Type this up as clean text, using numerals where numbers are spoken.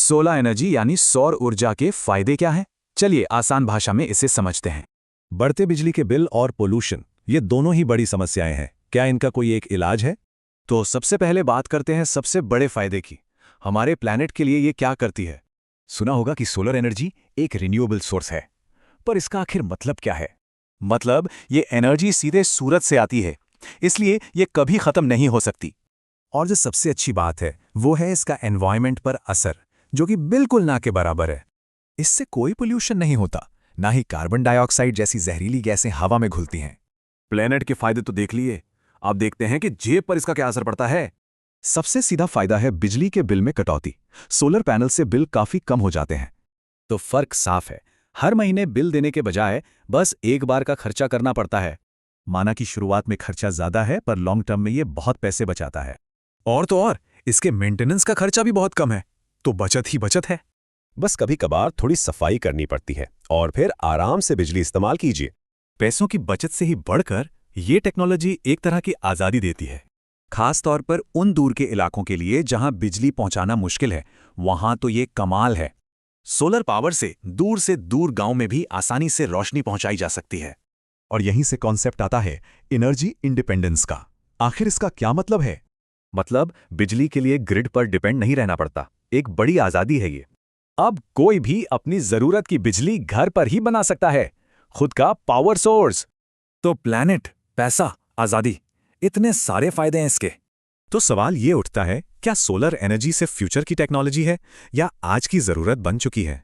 Solar energy यानी सौर ऊर्जा के फायदे क्या हैं? चलिए आसान भाषा में इसे समझते हैं। बढ़ते बिजली के बिल और पोल्यूशन, ये दोनों ही बड़ी समस्याएं हैं। क्या इनका कोई एक इलाज है? तो सबसे पहले बात करते हैं सबसे बड़े फायदे की। हमारे प्लैनेट के लिए ये क्या करती है? सुना होगा कि सोलर एनर्जी एक रिन्यूएबल सोर्स है, पर इसका आखिर मतलब क्या है? मतलब ये एनर्जी सीधे सूरज से आती है, इसलिए ये कभी खत्म नहीं हो सकती। और जो सबसे अच्छी बात है वो है इसका एनवायरनमेंट पर असर, जो कि बिल्कुल ना के बराबर है। इससे कोई पोल्यूशन नहीं होता, ना ही कार्बन डाइऑक्साइड जैसी जहरीली गैसें हवा में घुलती हैं। प्लैनेट के फायदे तो देख लिए, अब देखते हैं कि जेब पर इसका क्या असर पड़ता है। सबसे सीधा फायदा है बिजली के बिल में कटौती। सोलर पैनल से बिल काफी कम हो जाते हैं। तो फर्क साफ है, हर महीने बिल देने के बजाय बस एक बार का खर्चा करना पड़ता है। माना कि शुरुआत में खर्चा ज्यादा है, पर लॉन्ग टर्म में ये बहुत पैसे बचाता है। और तो और इसके मेंटेनेंस का खर्चा भी बहुत कम है, तो बचत ही बचत है। बस कभी कभार थोड़ी सफाई करनी पड़ती है और फिर आराम से बिजली इस्तेमाल कीजिए। पैसों की बचत से ही बढ़कर ये टेक्नोलॉजी एक तरह की आज़ादी देती है, खास तौर पर उन दूर के इलाकों के लिए जहां बिजली पहुंचाना मुश्किल है। वहां तो ये कमाल है। सोलर पावर से दूर गांव में भी आसानी से रोशनी पहुंचाई जा सकती है। और यहीं से कॉन्सेप्ट आता है एनर्जी इंडिपेंडेंस का। आखिर इसका क्या मतलब है? मतलब बिजली के लिए ग्रिड पर डिपेंड नहीं रहना पड़ता। एक बड़ी आज़ादी है ये। अब कोई भी अपनी जरूरत की बिजली घर पर ही बना सकता है, खुद का पावर सोर्स। तो प्लैनेट, पैसा, आज़ादी, इतने सारे फायदे हैं इसके। तो सवाल ये उठता है, क्या सोलर एनर्जी सिर्फ फ्यूचर की टेक्नोलॉजी है या आज की जरूरत बन चुकी है?